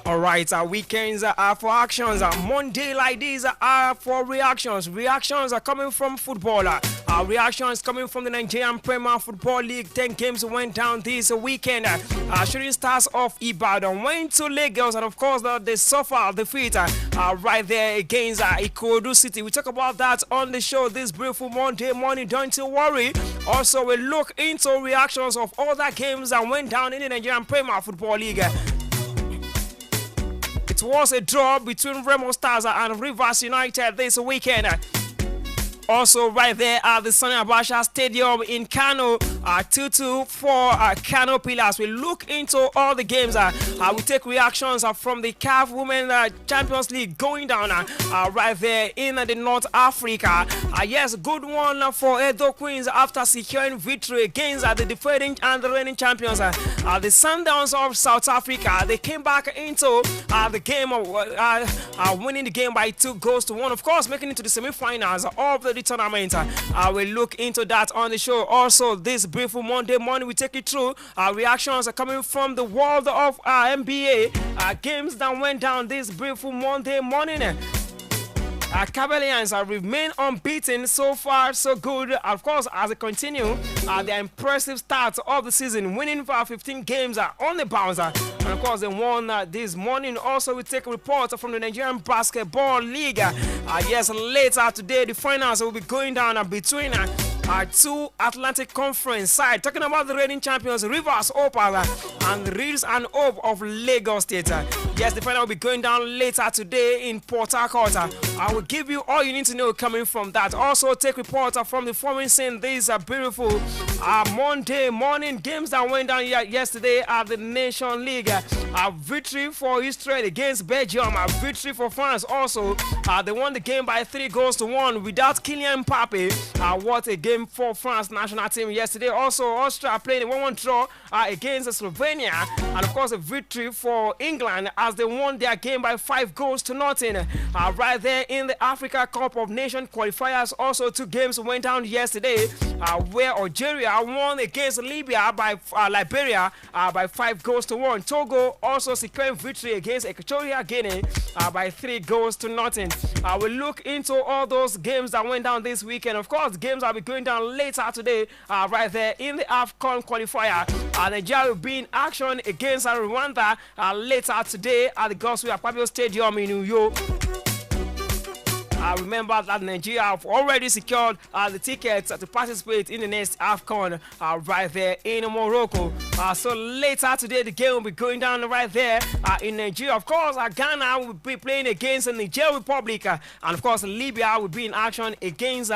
All right, weekends are for actions. Monday like this are for reactions. Reactions are coming from football. Reactions coming from the Nigerian Premier Football League. 10 games went down this weekend. Shooting Stars of Ibadan went to Lagos, and of course, they suffered defeat right there against Ikorodu City. We talk about that on the show this beautiful Monday morning. Don't you worry. Also, we look into reactions of other games that went down in the Nigerian Premier Football League. It was a draw between Remo Stars and Rivers United this weekend. Also, right there at the Sani Abacha Stadium in Kano, 2-2 for Kano Pillars. We look into all the games. We take reactions from the CAF Women Champions League going down right there in the North Africa. Yes, good one for Edo Queens after securing victory against the defending and the reigning champions. The Sundowns of South Africa, they came back into the game, winning the game by 2-1. Of course, making it to the semi-finals of the tournament. We'll look into that on the show. Also, this beautiful Monday morning, we take it through. Reactions are coming from the world of NBA. Games that went down this beautiful Monday morning. Cavaliers remain unbeaten. So far, so good. Of course, as they continue their impressive start of the season, winning for 15 games on the bounce. And of course, they won this morning. Also, we take a report from the Nigerian Basketball League. Yes, later today, the finals will be going down between two Atlantic Conference side. Talking about the reigning champions, Rivers Opal and Reeds and Hope of Lagos State. Yes, the final will be going down later today in Port Harcourt. I will give you all you need to know coming from that. Also, take report from the foreign scene. These are beautiful Monday morning games that went down yesterday at the Nation League. A victory for Israel against Belgium. A victory for France. Also, they won the game by 3-1 without Kylian Mbappe. What a game for France national team yesterday. Also, Austria played a 1-1 draw against Slovenia. And of course, a victory for England as they won their game by 5-0. Right there in the Africa Cup of Nations qualifiers. Also, 2 games went down yesterday where Algeria won against Liberia by 5-1. Togo also securing victory against Equatorial Guinea by 3-0. We'll look into all those games that went down this weekend. Of course, games will be going down later today right there in the AFCON qualifier. Nigeria will be in action against Rwanda later today at the Gospel Akpabio Stadium in New York. Remember that Nigeria have already secured the tickets to participate in the next AFCON right there in Morocco. So later today, the game will be going down right there in Nigeria. Of course, Ghana will be playing against the Niger Republic. And of course, Libya will be in action against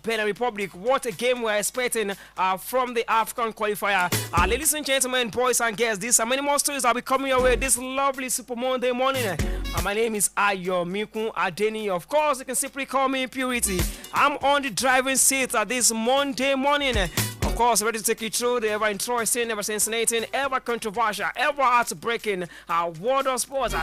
Benin Republic. What a game we're expecting from the AFCON qualifier. Ladies and gentlemen, boys and girls, these are many more stories that will be coming your way this lovely Super Monday morning. My name is Ayo Mikun Adeni. Of course, you can simply call me Purity. I'm on the driving seat this Monday morning. Of course, ready to take you through the ever interesting, ever sensating, ever controversial, ever heartbreaking world of sports.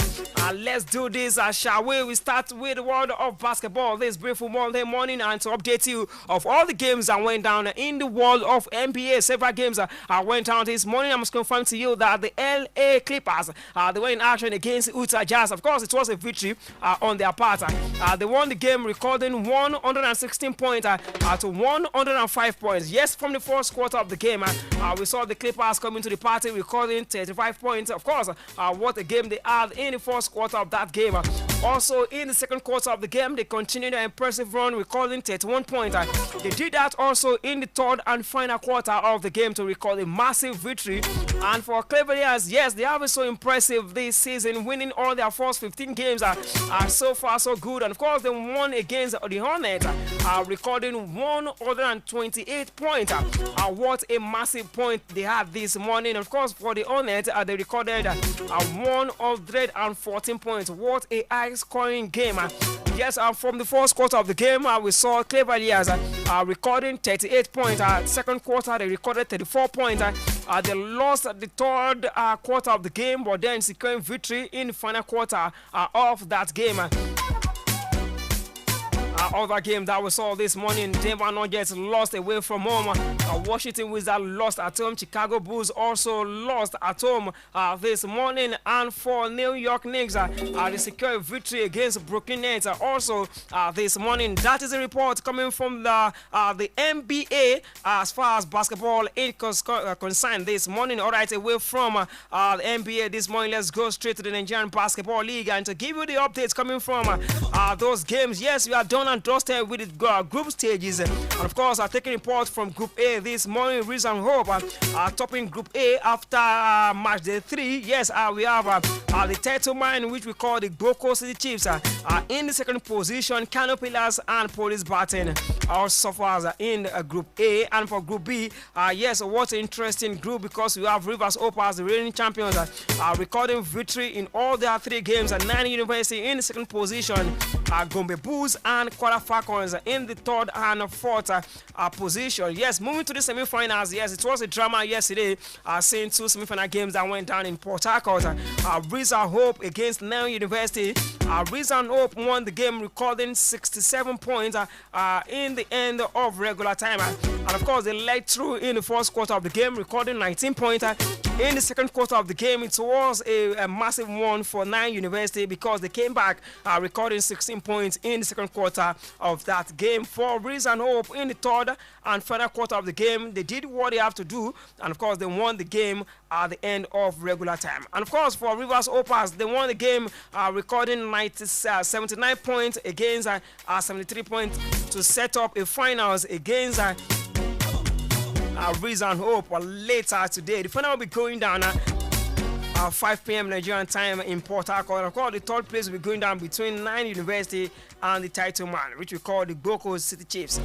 Let's do this, shall we? We start with the world of basketball this beautiful Monday morning, and to update you of all the games that went down in the world of NBA. Several games went down this morning. I must confirm to you that the LA Clippers they were in action against Utah Jazz. Of course, it was a victory on their part. They won the game, recording 116 points to 105 points. Yes, from the first quarter of the game, we saw the Clippers coming to the party, recording 35 points. Of course, what a game they had in the first quarter of that game. Also, in the second quarter of the game, they continued an impressive run, recording 31 points. They did that also in the third and final quarter of the game to record a massive victory. And for Cavaliers, yes, they have been so impressive this season, winning all their first 15 games. So far, so good. And of course, they won against the Hornets, recording 128 points. What a massive point they had this morning. Of course, for the Hornets, they recorded 114 points. What a high-scoring game. Yes, from the first quarter of the game, we saw Cavaliers recording 38 points. Second quarter, they recorded 34 points. They lost the third quarter of the game, but then securing victory in the final quarter of that game. Other game that we saw this morning, Denver Nuggets lost away from home. Washington Wizards lost at home. Chicago Bulls also lost at home this morning. And for New York Knicks, they secured a victory against Brooklyn Nets also this morning. That is a report coming from the NBA as far as basketball is concerned this morning. All right, away from the NBA this morning, let's go straight to the Nigerian Basketball League. And to give you the updates coming from those games, yes, we are done and dusted with the group stages. And of course, taking report from Group A this morning, Reason Hope topping Group A after match day 3. Yes, we have the title man, which we call the Boko City Chiefs, in the second position. Kano Pillars and Police Baton are suffers in Group A. And for Group B, yes, what an interesting group, because we have Rivers Hope as the reigning champions, recording victory in all their 3 games. And Nine University in the second position, Gombe Bulls and Kwara Falcons in the third and fourth position. Yes, moving to the semi-finals. Yes, it was a drama yesterday, seeing 2 semi-final games that went down in Port Harcourt. Reason Hope against Nine University. Reason Hope won the game, recording 67 points in the end of regular time. And of course, they led through in the first quarter of the game, recording 19 points. In the second quarter of the game, it was a massive one for Nine University, because they came back recording 16 points in the second quarter of that game. For Reason Hope, in the third and final quarter of the game, they did what they have to do, and of course, they won the game at the end of regular time. And of course, for Rivers Hoppers, they won the game, recording 79 points against 73 points to set up a finals against Reason Hope later today. The final will be going down 5 p.m. Nigerian time in Port Harcourt. Of course, the third place will be going down between Nine University and the title man, which we call the Boko City Chiefs.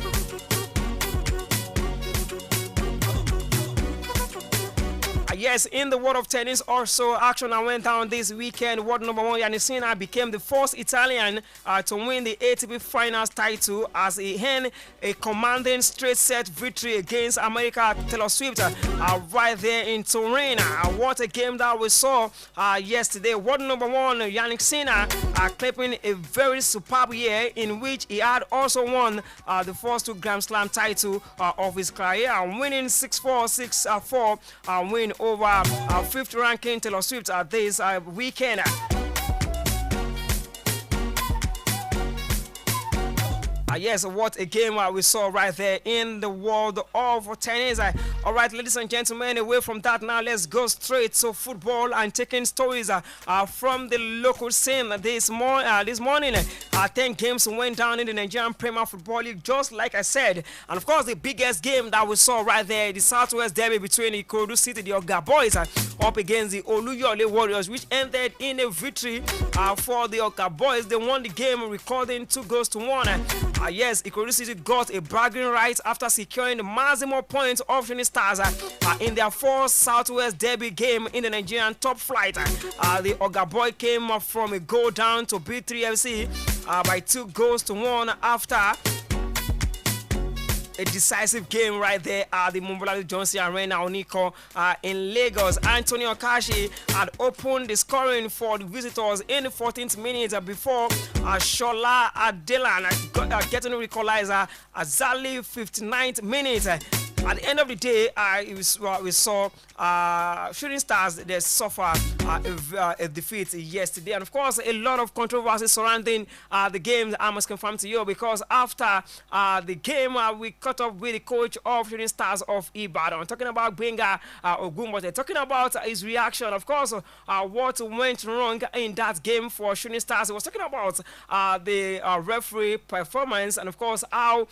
Yes, in the world of tennis, also action that went down this weekend. World number 1 Yannick Sinner became the first Italian to win the ATP Finals title, as he had a commanding straight set victory against America Taylor Swift right there in Turin. What a game that we saw yesterday. World number 1 Yannick Sinner clipping a very superb year, in which he had also won the first 2 Grand Slam title of his career, winning 6-4, 6-4, win over 5th ranking Taylor Swift this weekend. Yes, what a game we saw right there in the world of tennis. All right, ladies and gentlemen, away from that now, let's go straight to football and taking stories from the local scene this morning. 10 games went down in the Nigerian Premier Football League, just like I said. And of course, the biggest game that we saw right there, the Southwest Derby between the Ikorodu City, the Oga Boys, up against the Oluyole Warriors, which ended in a victory for the Oga Boys. They won the game, recording 2-1. Yes, Ikorodu City got a bragging right after securing the maximum points of Shooting Stars in their first Southwest Derby game in the Nigerian top flight. The Oga Boy came from a goal down to B3 FC by 2-1 after a decisive game right there at the Mumbolade Johnson Arena Oniko in Lagos. Anthony Okashi had opened the scoring for the visitors in the 14th minute before Shola Adelan getting the equalizer at exactly 59th minute. At the end of the day, we saw Shooting Stars they suffer a defeat yesterday, and of course a lot of controversy surrounding the game. I must confirm to you, because after the game we caught up with the coach of Shooting Stars of Ibadan. I'm talking about Benga Ogunbote, talking about his reaction, of course, what went wrong in that game for Shooting Stars. He was talking about the referee performance, and of course how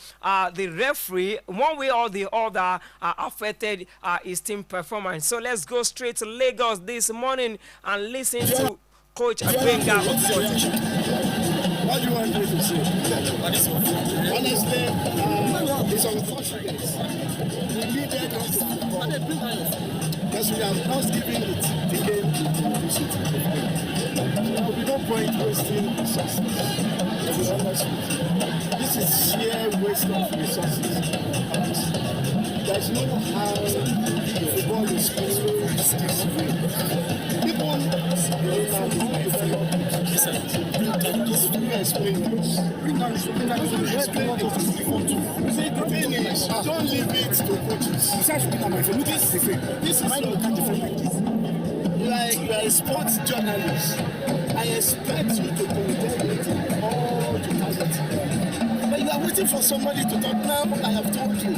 the referee, one way or the other, affected his team performance. So let's go straight to Lagos this morning and listen to Coach Benga Ogunbote. What do you want me to say? Honestly, it's unfortunate. We needed us to perform, because we have not given it the game to publicity. There will be no point wasting resources. To be honest with you, this is sheer waste of resources. There's no how the ball is played this way. People in this explain this? Explain it. See, the thing is, don't leave it to coaches. This is like you are a sports journalist. I expect you to condemn it all the time. But you are waiting for somebody to talk. Now, I have told you.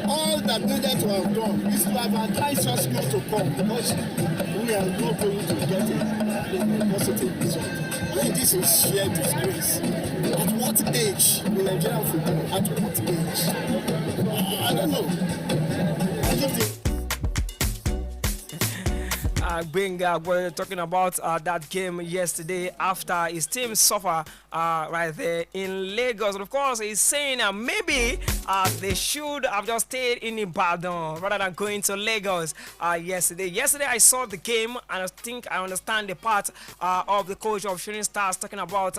All that needed to have done is to have advised us not to come because we are not going to get a positive result. Why this is sheer disgrace? At what age in Nigerian football? At what age? I don't know. I leave the we're talking about that game yesterday after his team suffer right there in Lagos. And of course, he's saying maybe they should have just stayed in Ibadan rather than going to Lagos yesterday. Yesterday, I saw the game and I think I understand the part of the coach of Shooting Stars talking about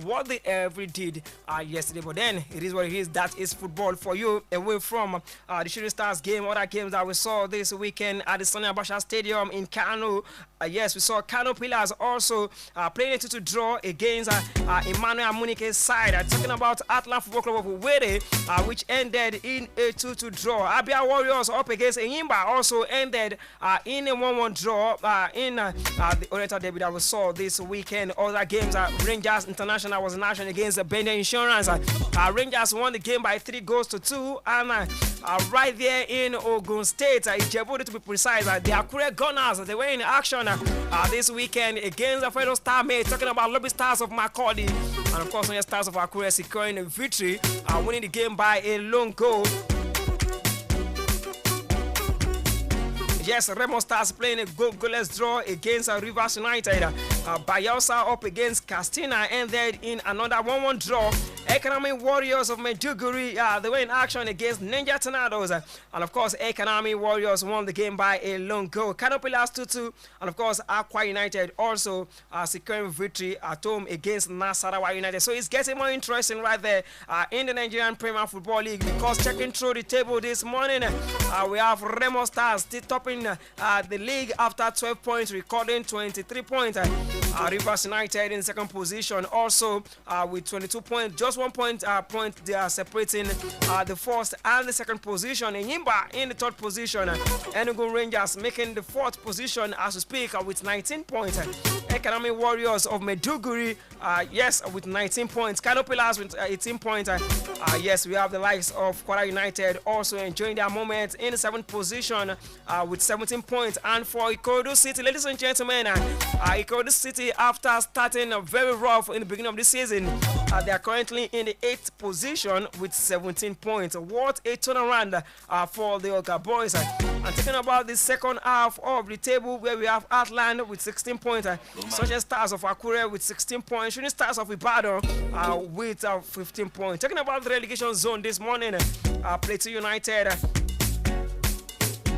what they ever did yesterday. But then, it is what it is. That is football for you. Away from the Shooting Stars game, other games that we saw this weekend at the Sani Abacha Stadium in Kano. Yes, we saw Kano Pillars also playing a 2-2 draw against Emmanuel Amunike's side. Talking about Atlan Football Club of Uwere, which ended in a 2-2 draw. Abia Warriors up against Enyimba also ended in a 1-1 draw in the Oriental Derby that we saw this weekend. Other games, Rangers International was in action against Bender Insurance. Rangers won the game by 3-2, and right there in Ogun State, Ijebu to be precise, the Akure Gunners, they were in action this weekend against the fellow star mate, talking about Lobby Stars of Macaulay, and of course, the Stars of Akure securing a victory, winning the game by a lone goal. Yes, Remo Stars playing a goalless draw against Rivers United. Bayelsa up against Castina ended in another 1-1 draw. Economic Warriors of Maiduguri, they were in action against Ninja Tornadoes. And of course, Economic Warriors won the game by a lone goal. Kano Pillars 2-2. And of course, Aqua United also securing victory at home against Nasarawa United. So it's getting more interesting right there in the Nigerian Premier Football League, because checking through the table this morning, we have Remo Stars still topping the league after 12 points, recording 23 points. Rivers United in second position also with 22 points. Just 1 point they are separating the first and the second position. Enyimba in the third position. Enugu Rangers making the fourth position as we speak with 19 points. Economic Warriors of Maiduguri, yes, with 19 points. Kano Pillars with 18 points. Yes, we have the likes of Kwara United also enjoying their moment in the seventh position with 17 points. And for Ikorodu City, ladies and gentlemen, Ikorodu City, after starting very rough in the beginning of the season, they are currently in the 8th position with 17 points. What a turnaround for the Oga boys. I'm talking about the second half of the table, where we have Atland with 16 points, Sunshine Stars of Akure with 16 points, Shooting Stars of Ibadan with 15 points. Talking about the relegation zone this morning, Plateau United,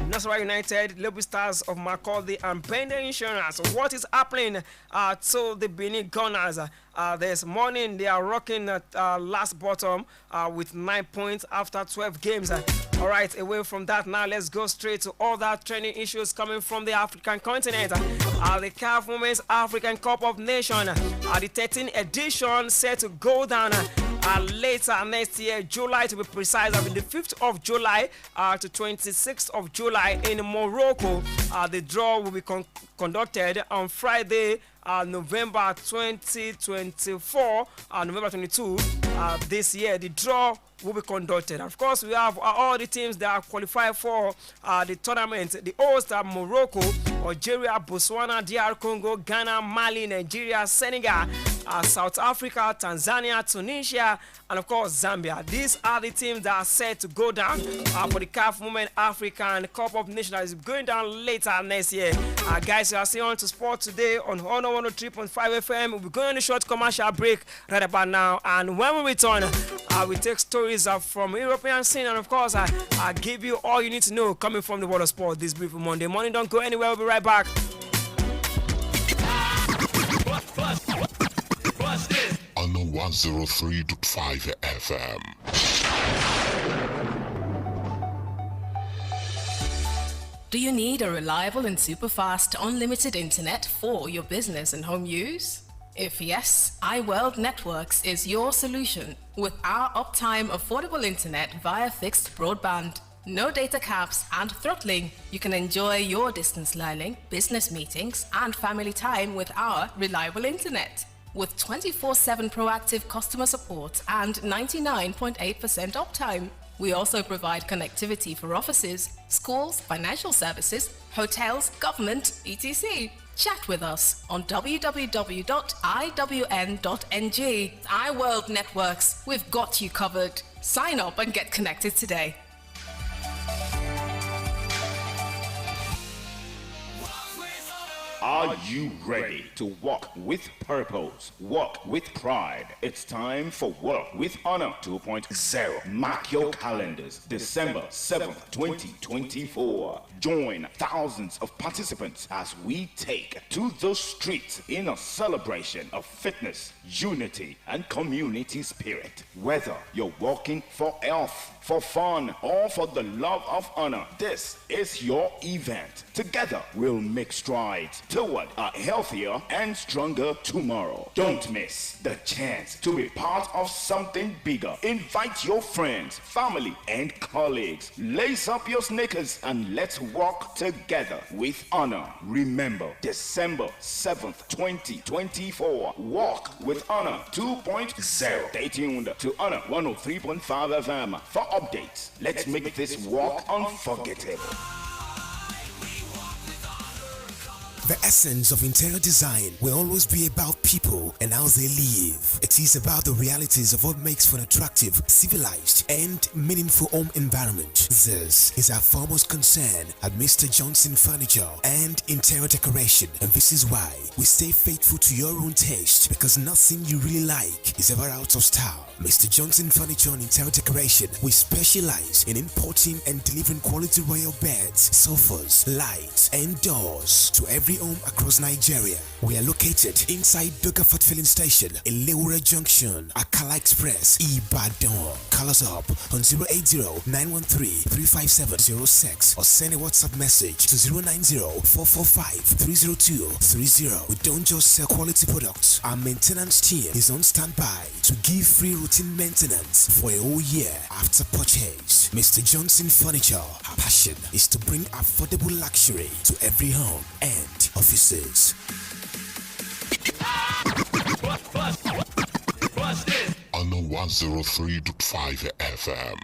Nasarawa United, Lobby Stars of Macaulay, and Bender Insurance. What is happening to the Benin Gunners? This morning they are rocking last bottom with 9 points after 12 games. All right, away from that, now let's go straight to other trending issues coming from the African continent. The CAF Women's African Cup of Nations, the 13th edition, set to go down later next year, July to be precise, the 5th of July to 26th of July in Morocco. The draw will be conducted on Friday, November 2024, November 22 this year. The draw will be conducted. Of course, we have all the teams that are qualified for the tournament. The hosts are Morocco, Algeria, Botswana, DR Congo, Ghana, Mali, Nigeria, Senegal, South Africa, Tanzania, Tunisia, and of course Zambia. These are the teams that are set to go down for the CAF Women African Cup of Nations that is going down later next year. Guys, you are still on to sport today on Honor 103.5 FM. We'll be going on a short commercial break right about now, and when we return, we take stories from European scene, and of course I give you all you need to know coming from the world of sport this beautiful Monday morning. Don't go anywhere, we'll be right back. On 103.5 FM. Do you need a reliable and super fast unlimited internet for your business and home use? If yes, iWorld Networks is your solution. With our uptime affordable internet via fixed broadband, no data caps and throttling, you can enjoy your distance learning, business meetings, and family time with our reliable internet. With 24/7 proactive customer support and 99.8% uptime. We also provide connectivity for offices, schools, financial services, hotels, government, etc. Chat with us on www.iwn.ng. iWorld Networks, we've got you covered. Sign up and get connected today. Are you ready to walk with purpose, walk with pride? It's time for Walk with Honor 2.0. Mark your calendars, December 7th, 2024. Join thousands of participants as we take to the streets in a celebration of fitness, unity, and community spirit. Whether you're walking for health, for fun, or for the love of honor, this is your event. Together, we'll make strides toward a healthier and stronger tomorrow. Don't miss the chance to be part of something bigger. Invite your friends, family, and colleagues. Lace up your sneakers and let's walk together with honor. Remember, December 7th, 2024. Walk with Honor 2.0. Stay tuned to Honor 103.5 FM for updates. Let's make this walk unforgettable. The essence of interior design will always be about people and how they live. It is about the realities of what makes for an attractive, civilized, and meaningful home environment. This is our foremost concern at Mr. Johnson Furniture and Interior Decoration, and this is why we stay faithful to your own taste, because nothing you really like is ever out of style. Mr. Johnson Furniture and Interior Decoration, we specialize in importing and delivering quality royal beds, sofas, lights, and doors to every home across Nigeria. We are located inside Dogafort Filling Station, Elewure Junction, Akala Express, Ibadan. Call us up on 080-913-35706 or send a WhatsApp message to 090-445-30230. We don't just sell quality products. Our maintenance team is on standby to give free routine maintenance for a whole year after purchase. Mr. Johnson Furniture, our passion is to bring affordable luxury to every home and offices. On 103.5 FM.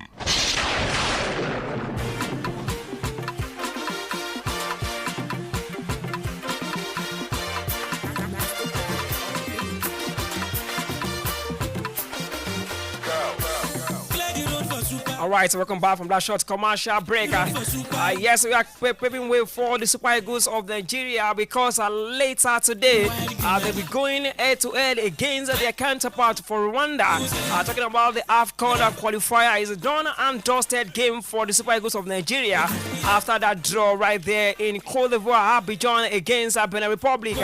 All right, so welcome back from that short commercial break. Yes, we are preparing way for the Super Eagles of Nigeria because later today they'll be going head-to-head against their counterpart for Rwanda. Talking about the AFCON qualifier, is a done and dusted game for the Super Eagles of Nigeria after that draw right there in Cote d'Ivoire, Abidjan against Benin Republic.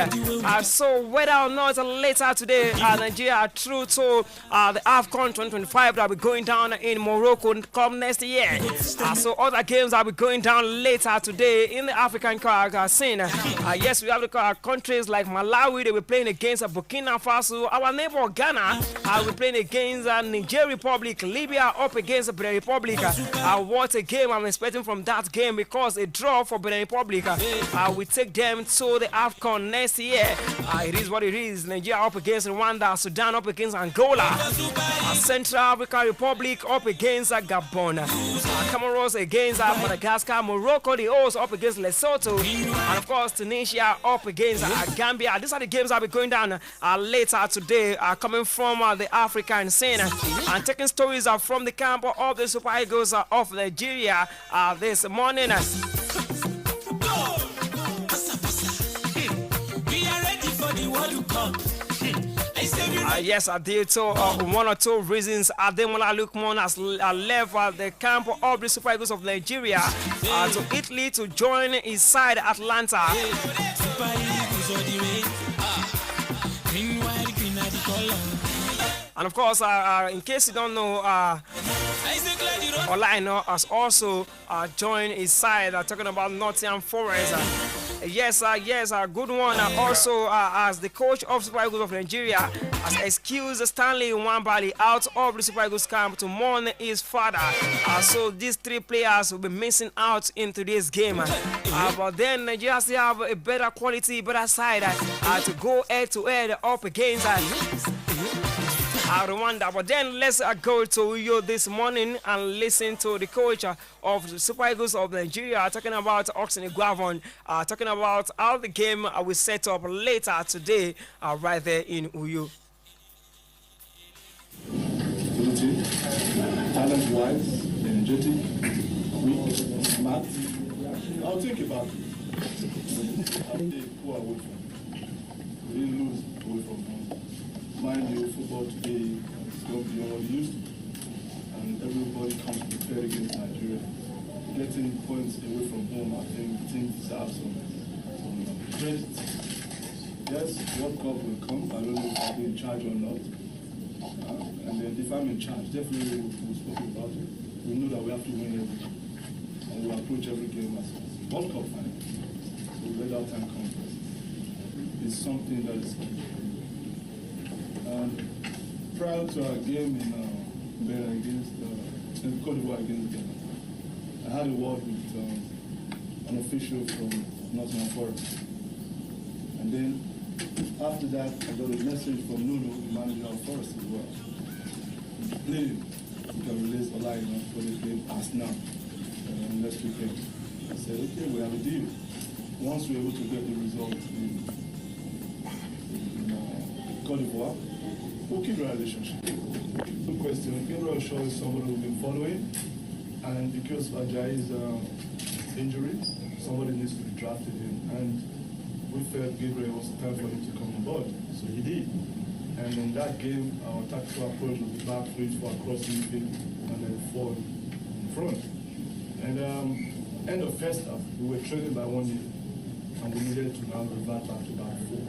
So whether or not later today Nigeria are through to the AFCON 2025 that will be going down in Morocco come next year. So other games will be going down later today in the African scene. Yes, we have the countries like Malawi. They will be playing against Burkina Faso. Our neighbor Ghana will be playing against Niger Republic. Libya up against Benin Republic. What a game I'm expecting from that game, because a draw for Benin Republic we take them to the AFCON next year. It is what it is. Nigeria up against Rwanda, Sudan up against Angola, Central African Republic up against Gabon, Comoros against Madagascar, Morocco the host up against Lesotho, and of course Tunisia up against Gambia. These are the games that will be going down later today, coming from the African scene, and taking stories from the camp of the Super Eagles of Nigeria this morning. Yes, due to one or two reasons, Ademola Lookman has left the camp of the Super Eagles of Nigeria to Italy to join his side Atlanta. And of course, in case you don't know, Olaino has also joined his side, talking about Nottingham Forest. Yes, a good one. Also, as the coach of Super Eagles of Nigeria has excused Stanley Nwabali out of the Super Eagles camp to mourn his father. So these three players will be missing out in today's game. But then Nigeria still have a better quality, better side to go head to head up against Rwanda. But then let's go to Uyo this morning and listen to the coach of the Super Eagles of Nigeria talking about Oxen Iguavon, talking about how the game will set up later today right there in Uyo. Talent-wise, energetic, weak, smart. I'll think about it. They go away from. We didn't lose away from home. Mind you, football today is going beyond what it used to. And everybody comes prepared against Nigeria. Getting points away from home, I think the team deserves some credit. Yes, World Cup will come. I don't know if I'll be in charge or not. And then if I'm in charge, definitely we'll speak about it. We know that we have to win every game. And we'll approach every game as World Cup final. So let our time come first. It's something that is key. Prior to our game in Benin against Cote d'Ivoire against Ghana, I had a word with an official from Nottingham Forest. And then after that, I got a message from Nuno, the manager of Forest as well. Please, you can release Olaina for this game as now, next weekend. I said, okay, we have a deal. Once we're able to get the result in Cote d'Ivoire, we'll keep the relationship. Good question. Gabriel Shaw is somebody we've been following, and because of Ajayi's injury, somebody needs to be drafted in. And we felt Gabriel was time for him to come on board, so he did. And in that game, our tactical approach was back 3-4 across the field and then 4 in front. And end of first half, we were trailing by 1-0, and we needed to now revert back to back 4.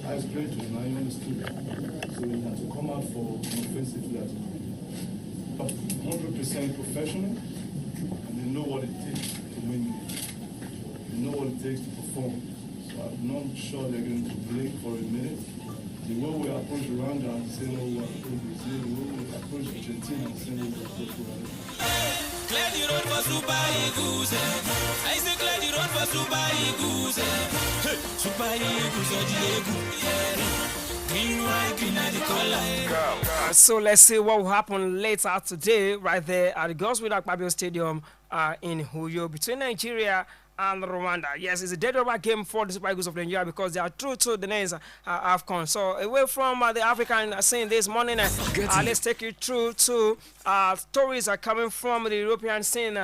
I explained to him, I understood that. So we had to come out for an offensive that 100% professional, and they know what it takes to win games. They know what it takes to perform. So I'm not sure they're going to blink for a minute. The way we approach Rwanda and the same way we approach Brazil, the way we approach Argentina and the same way we approach Rwanda. Clear the road for Super Eagles. I say clear the road for Super Eagles. Super Eagles are the Eagles. Green, white, green are the color. So let's see what will happen later today right there at the Godswill Akpabio Stadium in Uyo between Nigeria and Rwanda. Yes, it's a dead rubber game for the Super Eagles of Nigeria because they are through to the next AFCON. So away from the African scene this morning, let's take you through to stories are coming from the European scene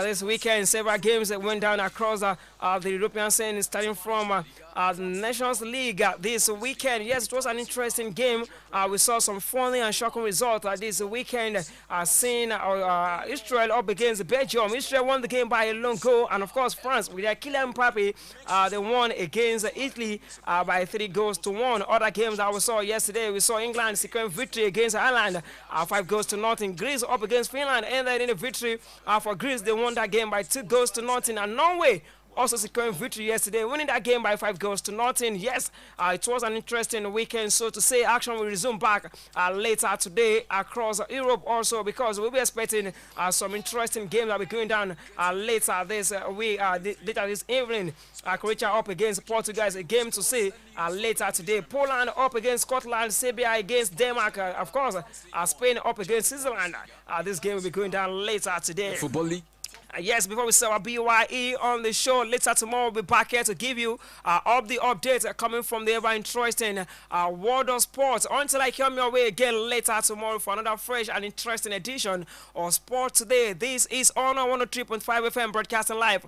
this weekend. Several games that went down across the European scene, starting from the Nations League this weekend. Yes, it was an interesting game. We saw some funny and shocking results this weekend. Seeing Israel up against Belgium. Israel won the game by a lone goal, and of course France with their Kylian Mbappe, they won against Italy by 3-1. Other games that we saw yesterday, we saw England securing victory against Ireland, 5-0. Greece up against Finland, ended in a victory for Greece. They won that game by 2-0, and Norway also securing victory yesterday, winning that game by 5-0. Yes, it was an interesting weekend, so to say. Action will resume back later today across Europe also, because we'll be expecting some interesting games that will be going down later this week, later this evening. Croatia up against Portugal is a game to see later today. Poland up against Scotland, Serbia against Denmark, of course, Spain up against Switzerland. This game will be going down later today. Football League. Yes, before we start our BYE on the show, later tomorrow we'll be back here to give you all the updates coming from the ever-interesting world of sports. Until I come your way again later tomorrow for another fresh and interesting edition of Sports Today. This is on 103.5 FM broadcasting live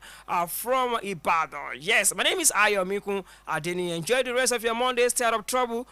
from Ibadan. Yes, my name is Ayo Mikun Adeni. Enjoy the rest of your Monday. Stay out of trouble.